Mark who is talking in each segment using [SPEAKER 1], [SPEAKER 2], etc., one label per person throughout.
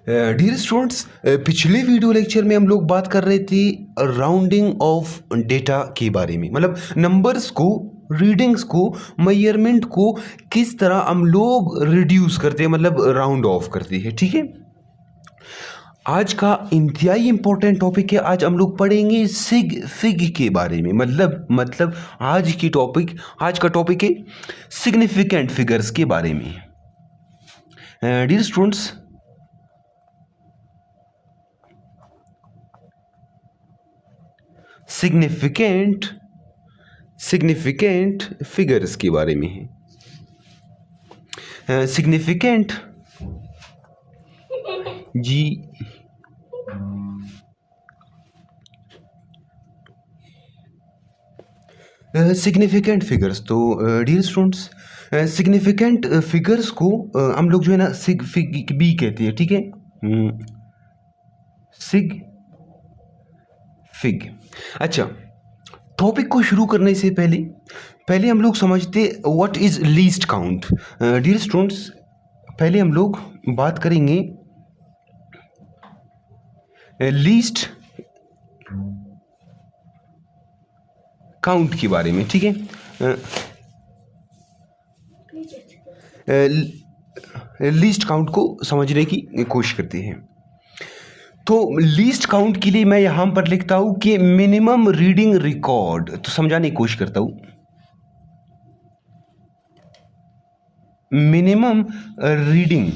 [SPEAKER 1] Dear students, पिछले video lecture में हम लोग बात कर रहे थे राउंडिंग ऑफ डेटा के बारे में। मतलब नंबर्स को, रीडिंग्स को, मेजरमेंट को किस तरह हम लोग रिड्यूस करते हैं, मतलब राउंड ऑफ करते हैं। ठीक है, आज का इंतहाई इंपॉर्टेंट टॉपिक है। आज हम लोग पढ़ेंगे सिग फिग के बारे में। मतलब आज का टॉपिक है सिग्निफिकेंट फिगर्स के बारे में। डियर स्टूडेंट्स, सिग्निफिकेंट फिगर्स के बारे में है। सिग्निफिकेंट जी सिग्निफिकेंट फिगर्स। तो डियर स्टूडेंट्स, सिग्निफिकेंट फिगर्स को हम लोग जो है ना सिग फिग भी कहते हैं। ठीक है, सिग फिग। अच्छा, टॉपिक को शुरू करने से पहले हम लोग समझते what is least count. Dear students, पहले हम लोग बात करेंगे लीस्ट काउंट के बारे में। ठीक है, लीस्ट काउंट को समझने की कोशिश करते हैं। तो लीस्ट काउंट के लिए मैं यहां पर लिखता हूं कि मिनिमम रीडिंग रिकॉर्ड। तो समझाने की कोशिश करता हूं, minimum reading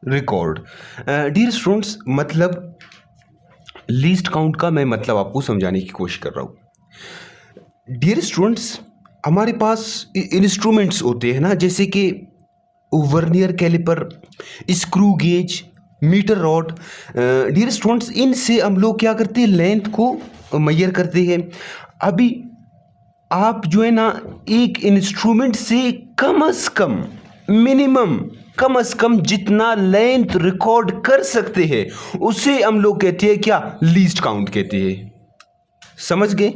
[SPEAKER 1] record. Dear students, मतलब लीस्ट काउंट का मैं मतलब आपको समझाने की कोशिश कर रहा हूं। डियर स्टूडेंट्स, हमारे पास इंस्ट्रूमेंट्स होते हैं ना, जैसे कि vernier caliper, screw gauge, meter rod. Dear students, इनसे हम लोग क्या करते हैं, लेंथ को मेजर करते हैं। अभी आप जो है ना एक इंस्ट्रूमेंट से कम से कम, मिनिमम कम से कम जितना लेंथ रिकॉर्ड कर सकते हैं उसे हम लोग कहते हैं क्या, लीस्ट काउंट कहते हैं। समझ गए?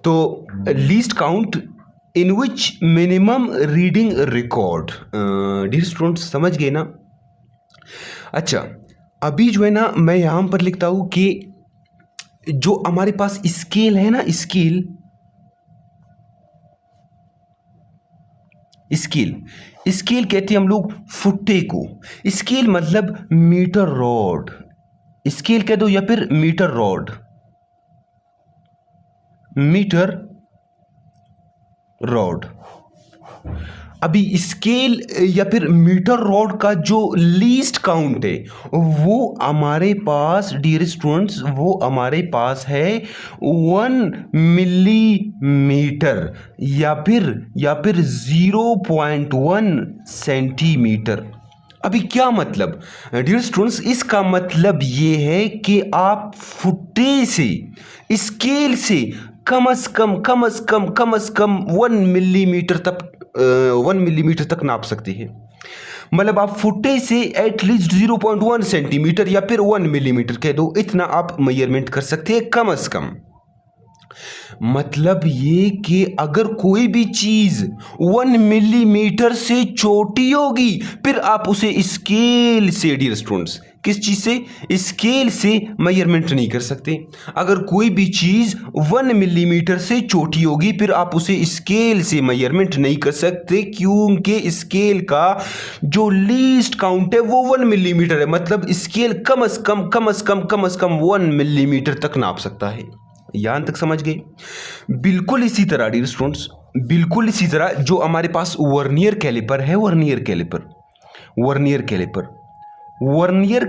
[SPEAKER 1] तो least count in which minimum reading record. Dear students, समझ गए ना? अच्छा, अभी जो है ना मैं यहां पर लिखता हूं कि जो हमारे पास स्केल है ना, स्केल कहते हैं हम लोग फुट्टे को। स्केल मतलब मीटर रॉड, स्केल कह दो या फिर मीटर रॉड, मीटर रॉड। अभी स्केल या फिर मीटर रॉड का जो लीस्ट काउंट है वो हमारे पास, डियर स्टूडेंट्स, वो हमारे पास है 1 मिलीमीटर या फिर 0.1 सेंटीमीटर। अभी क्या मतलब, डियर स्टूडेंट्स, इसका मतलब ये है कि आप फुट्टे से, स्केल से कम से कम 1 मिलीमीटर तक नाप सकते हैं। मतलब आप फुट्टे से एटलीस्ट 0.1 सेंटीमीटर या फिर 1 मिलीमीटर कह दो, इतना आप मेजरमेंट कर सकते हैं कम से कम। मतलब ये कि अगर कोई भी चीज 1 मिलीमीटर से छोटी होगी फिर आप उसे स्केल से, डियर स्टूडेंट्स, किस चीज से, स्केल से मेजरमेंट नहीं कर सकते। अगर कोई भी चीज 1 मिलीमीटर से छोटी होगी फिर आप उसे स्केल से मेजरमेंट नहीं कर सकते, क्योंकि स्केल का जो लीस्ट काउंट है वो 1 मिलीमीटर है। मतलब स्केल कम से कम 1 मिलीमीटर तक नाप सकता है। यहां तक समझ गए? बिल्कुल इसी तरह, डियर स्टूडेंट्स, बिल्कुल इसी तरह जो हमारे पास वर्नियर कैलिपर है, वर्नियर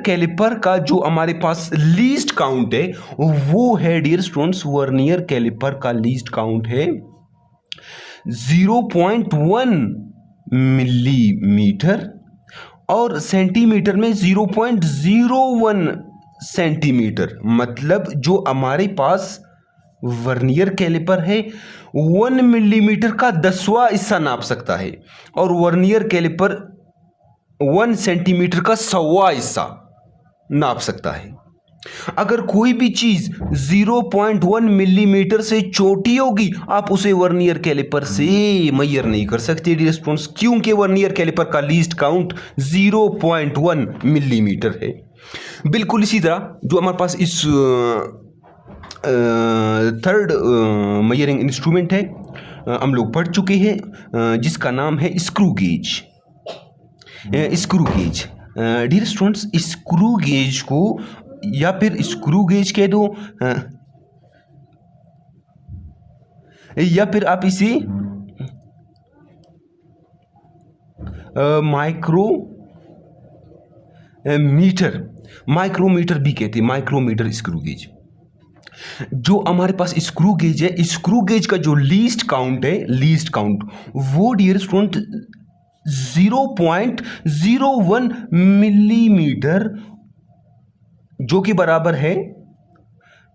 [SPEAKER 1] कैलिपर का जो हमारे पास लीस्ट काउंट है वो है, डियर स्टूडेंट्स, वर्नियर कैलिपर का लीस्ट काउंट है 0.1 मिलीमीटर और सेंटीमीटर में 0.01 सेंटीमीटर। मतलब जो हमारे पास वर्नियर कैलिपर है 1 मिलीमीटर का 10वां हिस्सा नाप सकता है और वर्नियर कैलिपर 1 सेंटीमीटर का 100वां हिस्सा नाप सकता है। अगर कोई भी चीज 0.1 मिलीमीटर से छोटी होगी आप उसे वर्नियर कैलिपर से मेजर नहीं कर सकते डियर स्टूडेंट्स, क्योंकि वर्नियर कैलिपर का लीस्ट काउंट 0.1 मिलीमीटर है। बिल्कुल इसी तरह जो हमारे पास इस थर्ड मेजरिंग इंस्ट्रूमेंट है हम लोग पढ़ चुके हैं, जिसका नाम है screw gauge. Screw gauge dear students, screw gauge को या फिर स्क्रू गेज कह दो, या फिर आप इसे माइक्रोमीटर भी कहते हैं, माइक्रोमीटर स्क्रू गेज। जो हमारे पास स्क्रू गेज है, स्क्रू गेज का जो लीस्ट काउंट है, लीस्ट काउंट वो डियर स्टूडेंट 0.01 मिलीमीटर, जो कि बराबर है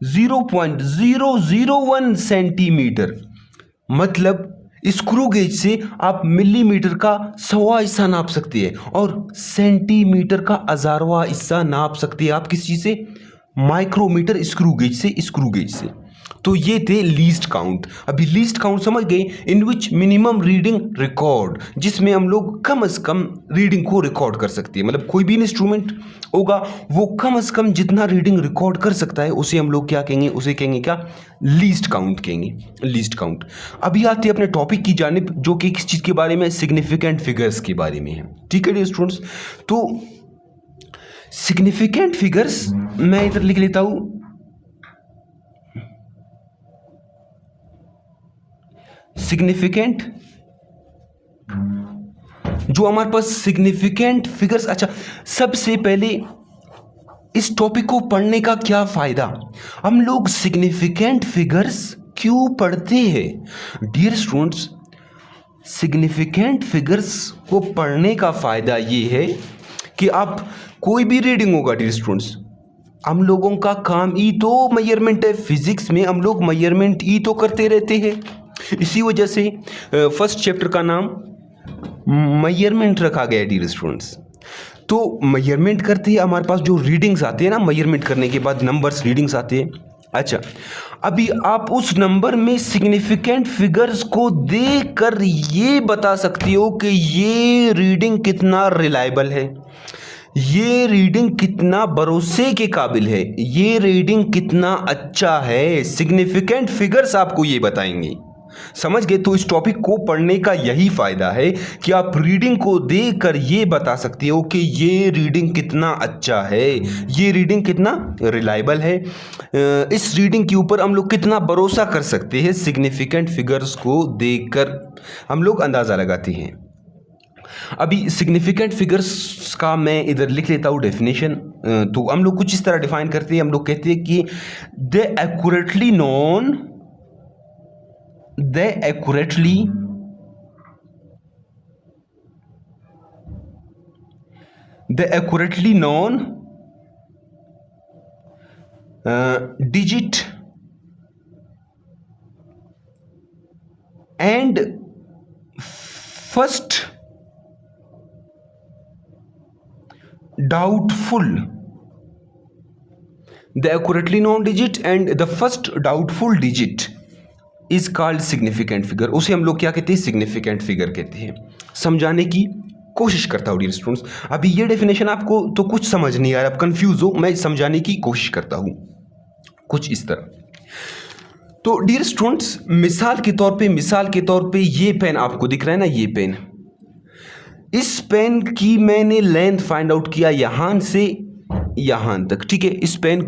[SPEAKER 1] 0.001 सेंटीमीटर। मतलब स्क्रू गेज से आप मिलीमीटर का 100वां हिस्सा नाप सकते हैं और सेंटीमीटर का 1000वां हिस्सा नाप सकते हैं आप किस चीज से, माइक्रोमीटर स्क्रू गेज से, स्क्रू गेज से। तो ये थे लीस्ट काउंट। अभी लीस्ट काउंट समझ गए, इन विच मिनिमम रीडिंग रिकॉर्ड, जिसमें हम लोग कम से कम रीडिंग को रिकॉर्ड कर सकते हैं। मतलब कोई भी इंस्ट्रूमेंट होगा वो कम से कम जितना रीडिंग रिकॉर्ड कर सकता है उसे हम लोग क्या कहेंगे, उसे कहेंगे क्या, लीस्ट काउंट कहेंगे, लीस्ट काउंट। अभी आते हैं अपने टॉपिक की जानिब, जो कि किस चीज़ के बारे में, सिग्निफिकेंट फिगर्स के बारे में है। ठीक है डियर स्टूडेंट्स, तो सिग्निफिकेंट फिगर्स मैं इधर लिख लेता हूं, सिग्निफिकेंट जो हमारे पास सिग्निफिकेंट फिगर्स। अच्छा, सबसे पहले इस टॉपिक को पढ़ने का क्या फायदा, हम लोग सिग्निफिकेंट फिगर्स क्यों पढ़ते हैं डियर स्टूडेंट्स। सिग्निफिकेंट फिगर्स को पढ़ने का फायदा ये है कि आप कोई भी रीडिंग होगा डियर स्टूडेंट्स, हम लोगों का काम ही तो मेजरमेंट है। फिजिक्स में हम लोग मेजरमेंट ही तो करते रहते हैं। इसी वजह से फर्स्ट चैप्टर का नाम मेजरमेंट रखा गया है डियर स्टूडेंट्स। तो मेजरमेंट करते हैं, हमारे पास जो रीडिंग्स आते हैं ना, मेजरमेंट करने के बाद नंबर्स रीडिंग्स आते हैं। अच्छा, अभी आप उस नंबर में सिग्निफिकेंट फिगर्स को देखकर ये बता सकते हो कि ये रीडिंग कितना रिलायबल है, ये रीडिंग कितना भरोसे के काबिल है, ये रीडिंग कितना अच्छा है। सिग्निफिकेंट फिगर्स आपको ये बताएंगे। समझ गए? तो इस टॉपिक को पढ़ने का यही फायदा है कि आप रीडिंग को देखकर ये बता सकते हो कि ये रीडिंग कितना अच्छा है, ये रीडिंग कितना रिलायबल है, इस रीडिंग के ऊपर हम लोग कितना भरोसा कर सकते हैं। सिग्निफिकेंट फिगर्स को देखकर हम लोग अंदाज़ा लगाते हैं। अभी सिग्निफिकेंट फिगर्स का मैं इधर लिख लेता हूँ डेफिनेशन। तो हम लोग कुछ इस तरह डिफाइन करते हैं, हम लोग कहते हैं कि दे accurately known digit and first doubtful, the accurately known digit and the first doubtful digit is called significant figure. उसे हम लोग क्या कहते हैं, सिग्निफिकेंट फिगर कहते हैं। समझाने की कोशिश करता हूँ डियर स्टूडेंट्स। अभी ये डेफिनेशन आपको तो कुछ समझ नहीं आ रहा, आप कंफ्यूज हो, मैं समझाने की कोशिश करता हूँ कुछ इस तरह। तो डियर स्टूडेंट्स, मिसाल के तौर पे ये पेन आपको दिख रहा है ना, ये पेन, इस पेन की मैंने लेंथ फाइंड आउट किया यहां से यहां तक। ठीक है, इस पेन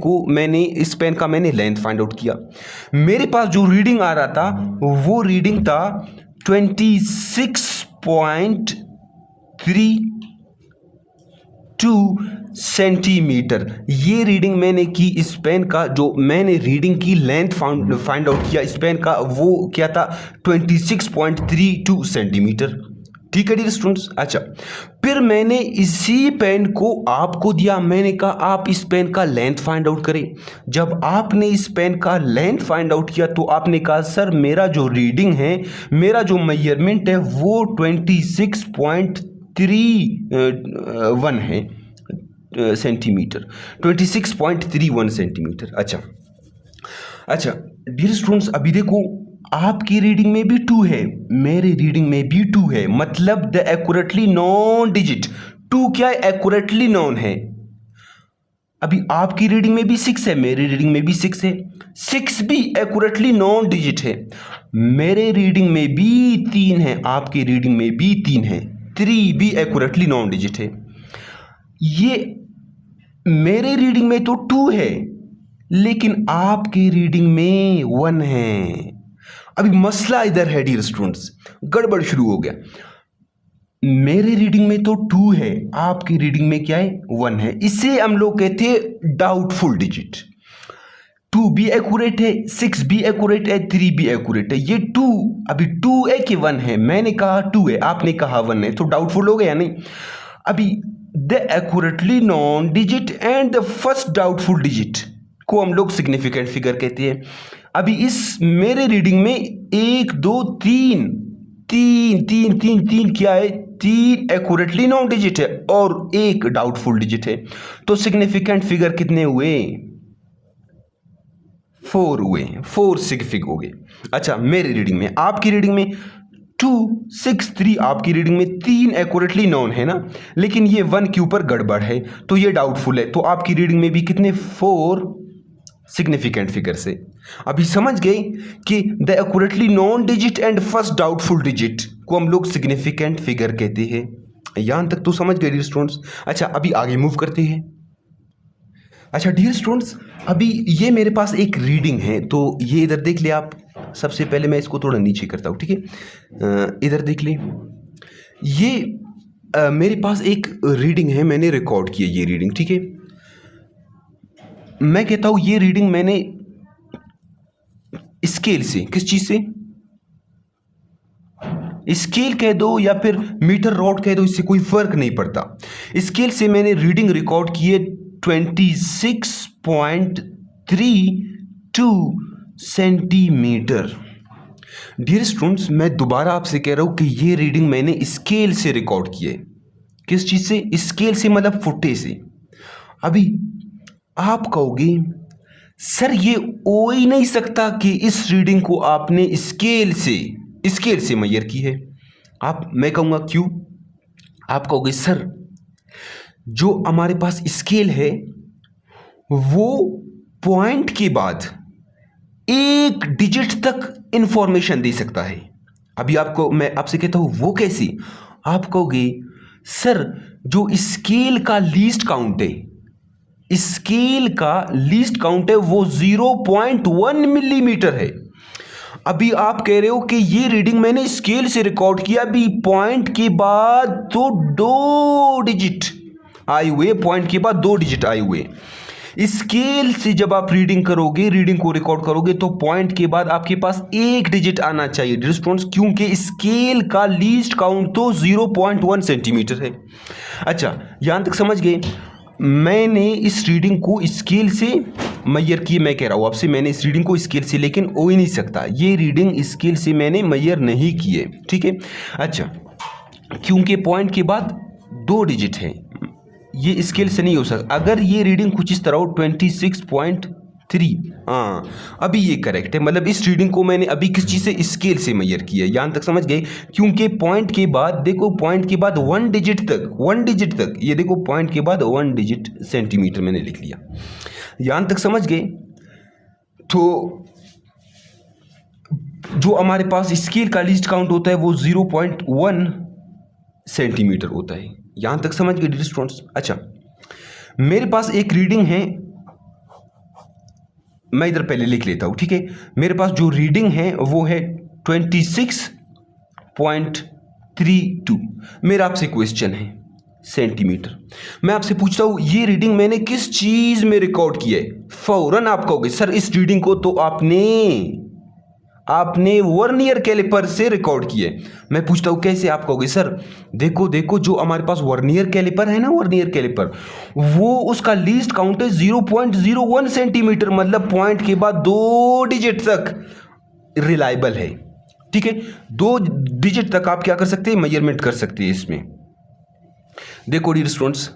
[SPEAKER 1] का मैंने लेंथ फाइंड आउट किया। मेरे पास जो रीडिंग आ रहा था वो रीडिंग था 26.32 सेंटीमीटर। ये रीडिंग मैंने की इस पेन का, जो मैंने रीडिंग की लेंथ फाइंड आउट किया इस पेन का, वो क्या था 26.32 सेंटीमीटर। ठीक है डियर स्टूडेंट्स। अच्छा, फिर मैंने इसी पेन को आपको दिया, मैंने कहा आप इस पेन का लेंथ फाइंड आउट करें। जब आपने इस पेन का लेंथ फाइंड आउट किया तो आपने कहा सर मेरा जो रीडिंग है, मेरा जो मेजरमेंट है वो 26.31 है। Centimetre, 26.31 centimetre. अच्छा डियर स्टूडेंट्स, अभी देखो आपकी रीडिंग में भी 2 है, मेरे रीडिंग में भी 2 है, मतलब द एक्यूरेटली नॉन डिजिट 2 क्या है, एक्यूरेटली नॉन है। अभी आपकी रीडिंग में भी 6 है, मेरी रीडिंग में भी 6 है, 6 भी एक्यूरेटली नॉन डिजिट है। मेरे रीडिंग में भी 3 है, आपकी रीडिंग में भी 3 है, 3 भी एक्यूरेटली नॉन डिजिट है। ये मेरे रीडिंग में तो 2 है, लेकिन आपकी रीडिंग में 1 है। अभी मसला इधर है डियर स्टूडेंट्स, गड़बड़ शुरू हो गया। मेरे रीडिंग में तो 2 है, आपकी रीडिंग में क्या है, 1 है। इसे हम लोग कहते हैं डाउटफुल डिजिट। 2 भी एक्यूरेट है, 6 भी एक्यूरेट है, 3 भी एक्यूरेट है। ये 2 अभी 2 है कि 1 है, मैंने कहा 2 है, आपने कहा 1 है, तो डाउटफुल हो गया नहीं। अभी the accurately non digit and the first doubtful digit को हम लोग सिग्निफिकेंट फिगर कहते हैं। अभी इस मेरे रीडिंग में 1 2 3 3 3 3 3 क्या है, 3 एक्यूरेटली नॉन डिजिट है और 1 डाउटफुल डिजिट है। तो सिग्निफिकेंट फिगर कितने हुए, 4 हुए, 4 सिग्निफिक हो गए। अच्छा मेरी रीडिंग में, आपकी रीडिंग में 2 6 3, आपकी रीडिंग में 3 एक्यूरेटली नॉन है ना, लेकिन ये 1 के ऊपर गड़बड़ है तो ये डाउटफुल है। तो आपकी रीडिंग में भी कितने, 4 सिग्निफिकेंट फिगर से। अभी समझ गए कि the accurately non digit and first doubtful digit को हम लोग सिग्निफिकेंट फिगर कहते हैं। यहां तक तो समझ गए डियर स्टूडेंट्स। अच्छा अभी आगे मूव करते हैं। अच्छा डियर स्टूडेंट्स, अभी ये मेरे पास एक रीडिंग है, तो ये इधर देख ले आप। सबसे पहले मैं इसको थोड़ा नीचे करता हूँ, ठीक है, इधर देख ले। ये मेरे पास एक रीडिंग है, मैंने रिकॉर्ड की है ये रीडिंग, ठीक है। मैं कहता हूं ये रीडिंग मैंने स्केल से, किस चीज से, स्केल कह दो या फिर मीटर रॉड कह दो, इससे कोई फर्क नहीं पड़ता। स्केल से मैंने रीडिंग रिकॉर्ड की है 26.32 सेंटीमीटर। डियर स्टूडेंट्स, मैं दोबारा आपसे कह रहा हूं कि ये रीडिंग मैंने स्केल से रिकॉर्ड की है। किस चीज से, स्केल से मतलब फुटे से। अभी आप कहोगे सर ये हो ही नहीं सकता कि इस रीडिंग को आपने स्केल से मेजर की है। मैं कहूँगा क्यों। आप कहोगे सर जो हमारे पास स्केल है वो पॉइंट के बाद 1 डिजिट तक इंफॉर्मेशन दे सकता है। अभी मैं आपसे कहता हूँ वो कैसी। आप कहोगे सर जो स्केल का लीस्ट काउंट है, स्केल का लीस्ट काउंट है वो 0.1 मिलीमीटर है। अभी आप कह रहे हो कि ये रीडिंग मैंने स्केल से रिकॉर्ड किया, अभी पॉइंट के बाद तो 2 डिजिट आए हुए, पॉइंट के बाद 2 डिजिट आए हुए। स्केल से जब आप रीडिंग करोगे, रीडिंग को रिकॉर्ड करोगे तो पॉइंट के बाद आपके पास 1 डिजिट आना चाहिए डियर स्टूडेंट्स, क्योंकि स्केल का लीस्ट काउंट तो 0.1 सेंटीमीटर है। अच्छा यहां तक समझ गए। मैंने इस रीडिंग को स्केल से मेजर की, मैं कह रहा हूँ आपसे मैंने इस रीडिंग को स्केल से, लेकिन हो ही नहीं सकता, ये रीडिंग स्केल से मैंने मेजर नहीं की है, ठीक है। अच्छा क्योंकि पॉइंट के बाद 2 डिजिट है, ये स्केल से नहीं हो सकता। अगर ये रीडिंग कुछ इस तरह हो 26.3, हाँ अभी ये करेक्ट है, मतलब इस रीडिंग को मैंने अभी किस चीज़ से, स्केल से मेजर किया है। यहाँ तक समझ गए। क्योंकि पॉइंट के बाद देखो, पॉइंट के बाद 1 डिजिट तक ये देखो, पॉइंट के बाद 1 डिजिट सेंटीमीटर मैंने लिख लिया। यहाँ तक समझ गए। तो जो हमारे पास स्केल का लीस्ट काउंट होता है वो 0.1 सेंटीमीटर होता है। यहाँ तक समझ गए डियर स्टूडेंट्स। अच्छा मेरे पास एक रीडिंग है, मैं इधर पहले लिख लेता हूँ, ठीक है। मेरे पास जो रीडिंग है वो है 26.32। मेरा आपसे क्वेश्चन है सेंटीमीटर। मैं आपसे पूछता हूँ ये रीडिंग मैंने किस चीज़ में रिकॉर्ड की है। फौरन आप कहोगे सर इस रीडिंग को तो आपने वर्नियर कैलिपर से रिकॉर्ड किए। मैं पूछता हूँ कैसे। आप कहोगे सर देखो जो हमारे पास वर्नियर कैलिपर है ना, वर्नियर कैलिपर, वो उसका लीस्ट काउंट है 0.01 सेंटीमीटर, मतलब पॉइंट के बाद 2 डिजिट तक रिलायबल है, ठीक है। 2 डिजिट तक आप क्या कर सकते हैं, मेजरमेंट कर सकते हैं इसमें। देखो डियर स्टूडेंट्स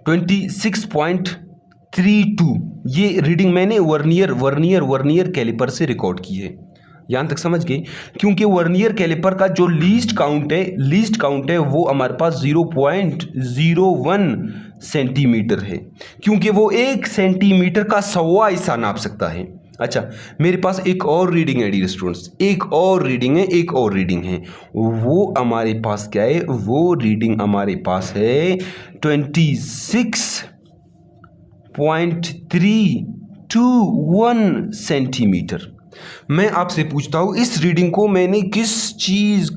[SPEAKER 1] 26.32 ये रीडिंग मैंने वर्नियर कैलिपर से रिकॉर्ड की है। यहाँ तक समझ गए? क्योंकि वर्नियर कैलिपर का जो लीस्ट काउंट है वो हमारे पास 0.01 सेंटीमीटर है, क्योंकि वो 1 सेंटीमीटर का 1/1 हिस्सा नाप सकता है। अच्छा, मेरे पास एक और रीडिंग है डियर स्टूडेंट्स, एक और रीडिंग है वो हमारे पास क्या है? वो रीडिंग हमारे पास है 26.321 सेंटीमीटर। मैं आपसे पूछता हूँ इस रीडिंग को मैंने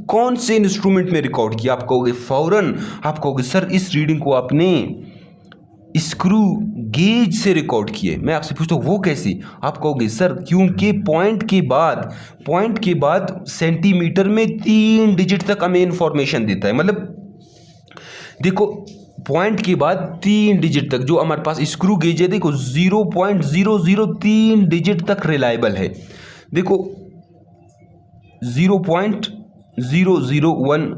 [SPEAKER 1] कौन से इंस्ट्रूमेंट में रिकॉर्ड किया? आप कहोगे फौरन, आप कहोगे सर इस रीडिंग को आपने स्क्रू गेज से रिकॉर्ड किए। मैं आपसे पूछता हूँ वो कैसे? आप कहोगे सर क्योंकि पॉइंट के बाद सेंटीमीटर में 3 डिजिट तक हमें इंफॉर्मेशन देता है। मतलब देखो, पॉइंट के बाद 3 डिजिट तक जो हमारे पास स्क्रू गेज है, देखो 0.003 डिजिट तक रिलायबल है। देखो 0.001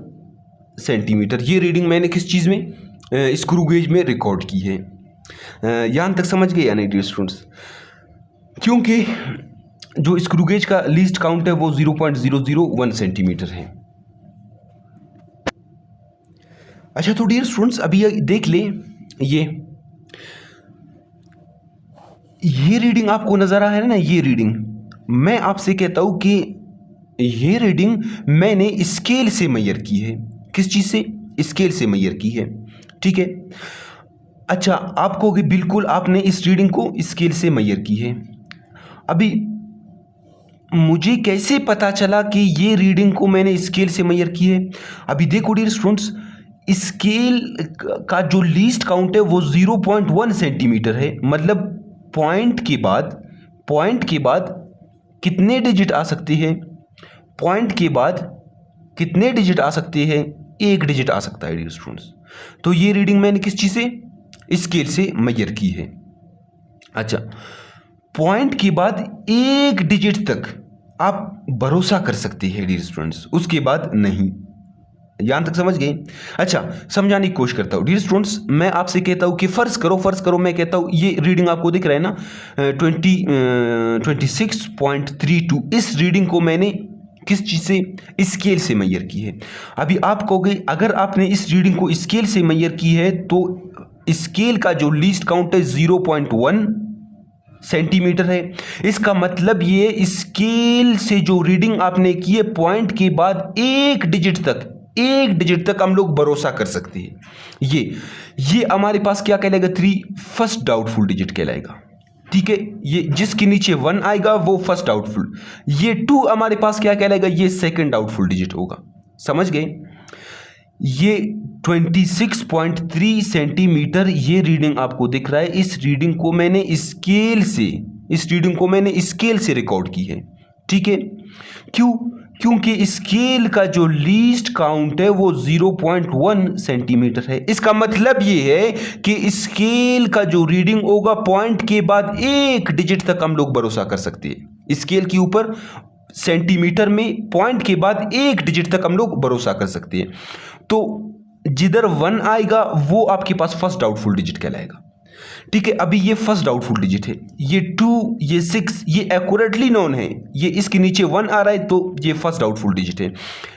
[SPEAKER 1] सेंटीमीटर ये रीडिंग मैंने किस चीज़ में? स्क्रू गेज में रिकॉर्ड की है। यहाँ तक समझ गए या नहीं डियर स्टूडेंट्स? क्योंकि जो स्क्रू गेज का लीस्ट काउंट है वो 0.001 सेंटीमीटर है। अच्छा, तो डियर स्टूडेंट्स अभी देख ले, ये रीडिंग आपको नजर आ रहा है ना? ये रीडिंग मैं आपसे कहता हूं कि ये रीडिंग मैंने स्केल से मेजर की है। किस चीज से? स्केल से मेजर की है। ठीक है। अच्छा, आप कहोगे बिल्कुल आपने इस रीडिंग को स्केल से मेजर की है। अभी मुझे कैसे पता चला कि ये रीडिंग को मैंने स्केल से मेजर की है? अभी देखो डियर स्टूडेंट्स, स्केल का जो लीस्ट काउंट है वो 0.1 सेंटीमीटर है। मतलब पॉइंट के बाद कितने डिजिट आ सकते हैं? पॉइंट के बाद कितने डिजिट आ सकते हैं? 1 डिजिट आ सकता है डियर स्टूडेंट्स। तो ये रीडिंग मैंने किस चीज से? स्केल से मेजर की है। अच्छा, पॉइंट के बाद 1 डिजिट तक आप भरोसा कर सकते हैं डियर स्टूडेंट्स, उसके बाद नहीं। यहां तक समझ गए? अच्छा, समझाने की कोशिश करता हूं डियर स्टूडेंट्स। मैं आपसे कहता हूं कि फर्ज करो मैं कहता हूं ये रीडिंग आपको दिख रहा है ना 26.32, इस रीडिंग को मैंने किस चीज से? स्केल से मेजर की है। अभी आप कहोगे अगर आपने इस रीडिंग को स्केल से मेजर की है तो स्केल का जो लीस्ट काउंट है 0.1 सेंटीमीटर है। इसका मतलब ये स्केल से जो रीडिंग आपने की है पॉइंट के बाद 1 डिजिट तक हम लोग भरोसा कर सकते हैं। ये हमारे पास क्या कहलाएगा? 3 फर्स्ट डाउटफुल डिजिट कहलाएगा। ठीक है, ये जिसके नीचे 1 आएगा वो फर्स्ट डाउटफुल। ये 2 हमारे पास क्या कहलाएगा? ये सेकंड डाउटफुल डिजिट होगा। समझ गए? ये 26.3 सेंटीमीटर ये रीडिंग आपको दिख रहा है। इस रीडिंग को मैंने स्केल से रिकॉर्ड की है। ठीक है, क्यों? क्योंकि स्केल का जो लीस्ट काउंट है वो 0.1 सेंटीमीटर है। इसका मतलब ये है कि स्केल का जो रीडिंग होगा पॉइंट के बाद 1 डिजिट तक हम लोग भरोसा कर सकते हैं। स्केल के ऊपर सेंटीमीटर में पॉइंट के बाद 1 डिजिट तक हम लोग भरोसा कर सकते हैं। तो जिधर 1 आएगा वो आपके पास फर्स्ट डाउटफुल डिजिट कहलाएगा। ठीक है, अभी ये फर्स्ट डाउटफुल डिजिट है। ये 2, ये 6 ये एक्यूरेटली नोन है। ये इसके नीचे 1 आ रहा है तो ये फर्स्ट डाउटफुल डिजिट है।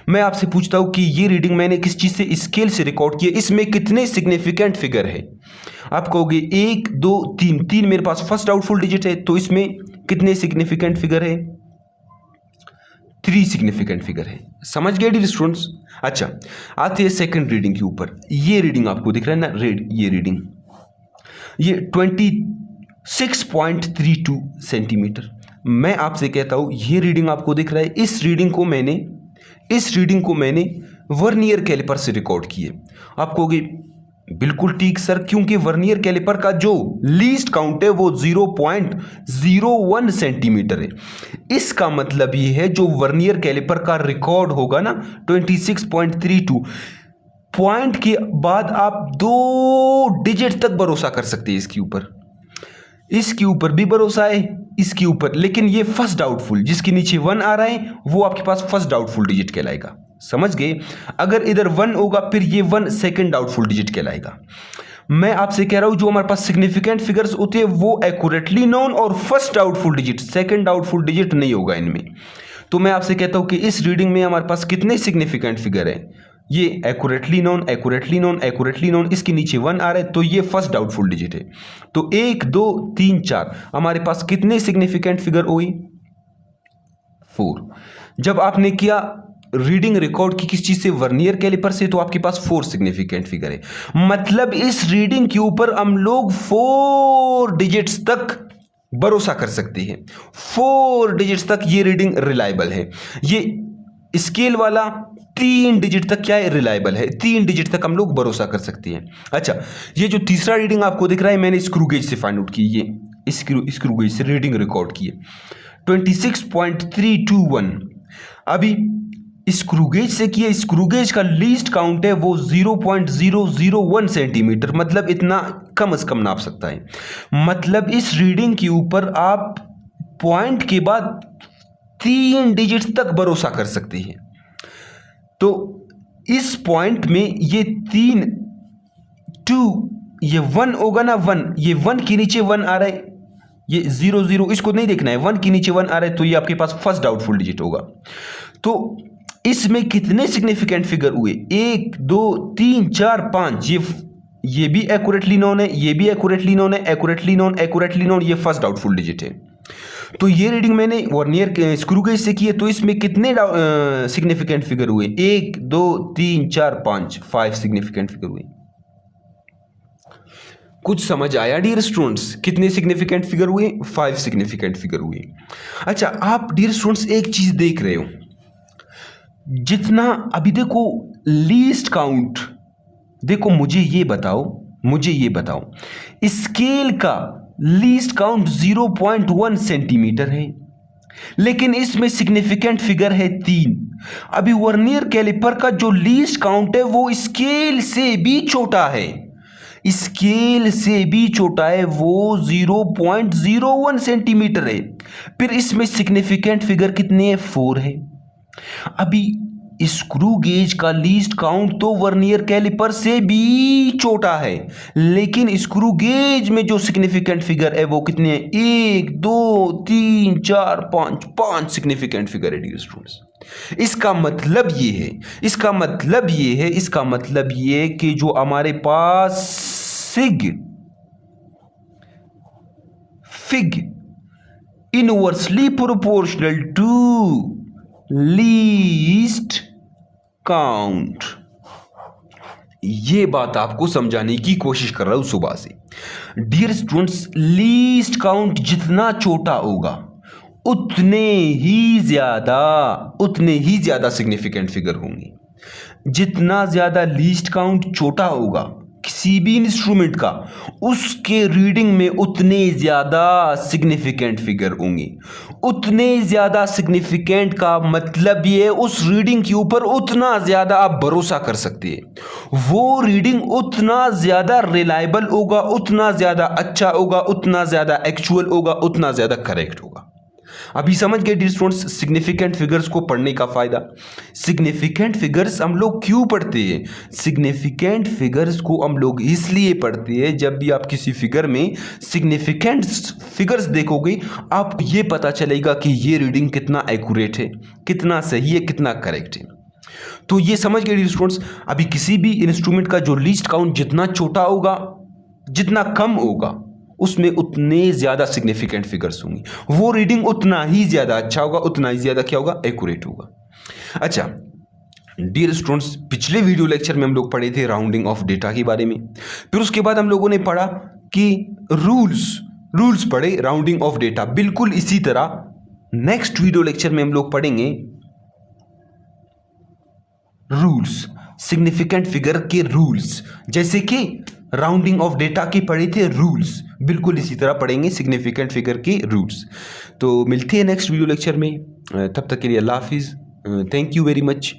[SPEAKER 1] मैं आपसे पूछता हूं कि ये रीडिंग मैंने किस चीज से? स्केल से रिकॉर्ड किया। इसमें कितने सिग्निफिकेंट फिगर है? आप कहोगे 1 2 3 मेरे पास फर्स्ट डाउटफुल डिजिट है, तो इसमें कितने सिग्निफिकेंट फिगर है? 3 सिग्निफिकेंट फिगर है। समझ गए डियर स्टूडेंट्स? अच्छा, आते हैं सेकंड रीडिंग के ऊपर। ये रीडिंग आपको दिख रहा है ना, ये रीडिंग ये 26.32 सेंटीमीटर। मैं आपसे कहता हूं ये रीडिंग आपको दिख रहा है। इस रीडिंग को मैंने वर्नियर कैलिपर से रिकॉर्ड की है। आप कहोगे बिल्कुल ठीक सर, क्योंकि वर्नियर कैलिपर का जो लीस्ट काउंट है वो 0.01 सेंटीमीटर है। इसका मतलब ये है जो वर्नियर कैलिपर का रिकॉर्ड होगा ना 26.32, पॉइंट के बाद आप 2 डिजिट तक भरोसा कर सकते हैं। इसके ऊपर भी भरोसा है, इसके ऊपर, लेकिन ये फर्स्ट डाउटफुल जिसके नीचे 1 आ रहा है वो आपके पास फर्स्ट डाउटफुल डिजिट कहलाएगा। समझ गए? अगर इधर 1 होगा फिर ये 1 सेकंड डाउटफुल डिजिट कहलाएगा। मैं आपसे कह रहा हूं जो हमारे पास सिग्निफिकेंट फिगर्स होते हैं वो एक्यूरेटली नोन और first doubtful digit, second doubtful digit नहीं होगा इनमें। तो मैं आपसे कहता हूं कि इस रीडिंग में हमारे पास कितने सिग्निफिकेंट फिगर है, ये accurately known, accurately known, accurately known, इसके नीचे 1 आ रहा है तो ये फर्स्ट डाउटफुल डिजिट है। तो 1 2 3 4 हमारे पास कितने सिग्निफिकेंट फिगर हुई, 4। जब आपने किया रीडिंग रिकॉर्ड की किस चीज से, वर्नियर कैलिपर से, तो आपके पास 4 सिग्निफिकेंट फिगर है। मतलब इस रीडिंग के ऊपर हम लोग 4 डिजिट्स तक भरोसा कर सकते हैं, 4 डिजिट्स तक ये रीडिंग रिलायबल है। ये स्केल वाला 3 डिजिट तक क्या है, रिलायबल है, 3 डिजिट तक हम लोग भरोसा कर सकते हैं। अच्छा, ये जो तीसरा रीडिंग आपको दिख रहा है मैंने स्क्रू गेज से फाइंड आउट की, ये स्क्रू गेज से रीडिंग रिकॉर्ड की है 26.321। अभी स्क्रू गेज से किया, स्क्रू गेज का लीस्ट काउंट है वो 0.001 सेंटीमीटर, मतलब इतना कम से कम नाप सकता है। मतलब इस रीडिंग के ऊपर आप पॉइंट के बाद 3 डिजिट तक भरोसा कर सकते हैं। तो इस पॉइंट में ये 3 2 ये 1 होगा ना, 1 ये 1 के नीचे 1 आ रहा है, ये 0 0 इसको नहीं देखना है, 1 के नीचे 1 आ रहा है तो ये आपके पास फर्स्ट डाउटफुल डिजिट होगा। तो इसमें कितने सिग्निफिकेंट फिगर हुए, 1 2 3 4 5, ये भी एक्यूरेटली नोन है, ये भी एक्यूरेटली नोन है, एक्यूरेटली नोन, एक्यूरेटली नोन, ये फर्स्ट डाउटफुल डिजिट है। तो ये रीडिंग मैंने वर्नियर स्क्रू गेज से की है, तो इसमें कितने सिग्निफिकेंट फिगर हुए, 1 2 3 4 5, 5 सिग्निफिकेंट फिगर हुए। कुछ समझ आया डियर स्टूडेंट्स, कितने सिग्निफिकेंट फिगर हुए, 5 सिग्निफिकेंट फिगर हुए। अच्छा, आप डियर स्टूडेंट्स एक चीज देख रहे हो, जितना अभी देखो लीस्ट काउंट, देखो मुझे ये बताओ स्केल का लीस्ट काउंट 0.1 सेंटीमीटर है, लेकिन इसमें सिग्निफिकेंट फिगर है 3। अभी वर्नियर कैलिपर का जो लीस्ट काउंट है वो स्केल से भी छोटा है, स्केल से भी छोटा है, वो 0.01 सेंटीमीटर है। फिर इसमें सिग्निफिकेंट फिगर कितने हैं, 4 है। अभी स्क्रू गेज का लीस्ट काउंट तो वर्नियर कैलिपर से भी छोटा है, लेकिन स्क्रू गेज में जो सिग्निफिकेंट फिगर है वो कितने हैं, 1 2 3 4 5, 5 सिग्निफिकेंट फिगर है डियर स्टूडेंट्स। इसका मतलब ये है कि जो हमारे पास fig inversely proportional to least count, ये बात आपको समझाने की कोशिश कर रहा हूं सुबह से। डियर स्टूडेंट्स, लीस्ट काउंट जितना छोटा होगा उतने ही ज्यादा सिग्निफिकेंट फिगर होंगे। जितना ज्यादा लीस्ट काउंट छोटा होगा किसी भी इंस्ट्रूमेंट का, उसके रीडिंग में उतने ज्यादा सिग्निफिकेंट फिगर होंगे। उतने ज्यादा सिग्निफिकेंट का मतलब ये उस रीडिंग के ऊपर उतना ज्यादा आप भरोसा कर सकते हैं, वो रीडिंग उतना ज्यादा रिलायबल होगा, उतना ज्यादा अच्छा होगा, उतना ज्यादा एक्चुअल होगा, उतना ज्यादा करेक्ट होगा। अभी समझ गए डियर स्टूडेंट्स सिग्निफिकेंट फिगर्स को पढ़ने का फायदा। सिग्निफिकेंट फिगर्स हम लोग क्यों पढ़ते हैं, सिग्निफिकेंट फिगर्स को हम लोग इसलिए पढ़ते हैं, जब भी आप किसी फिगर में सिग्निफिकेंट फिगर्स देखोगे आपको ये पता चलेगा कि ये रीडिंग कितना एक्यूरेट है, कितना सही है, कितना करेक्ट है। तो ये समझ गए डियर स्टूडेंट्स, अभी किसी भी इंस्ट्रूमेंट का जो लीस्ट काउंट जितना छोटा होगा, जितना कम होगा, उसमें उतने ज्यादा सिग्निफिकेंट फिगर्स होंगी, वो रीडिंग उतना ही ज्यादा अच्छा होगा, उतना ही ज्यादा क्या होगा, एक्यूरेट होगा। अच्छा डियर स्टूडेंट्स, पिछले वीडियो लेक्चर में हम लोग पढ़े थे राउंडिंग ऑफ डेटा के बारे में, फिर उसके बाद हम लोगों ने पढ़ा कि रूल्स पढ़े राउंडिंग ऑफ डेटा। बिल्कुल इसी तरह नेक्स्ट वीडियो लेक्चर में हम लोग पढ़ेंगे रूल्स, सिग्निफिकेंट फिगर के रूल्स, जैसे कि राउंडिंग ऑफ डेटा के पढ़े थे रूल्स, बिल्कुल इसी तरह पढ़ेंगे सिग्निफिकेंट फिगर के रूल्स। तो मिलते हैं नेक्स्ट वीडियो लेक्चर में, तब तक के लिए अल्लाह हाफिज़, थैंक यू वेरी मच।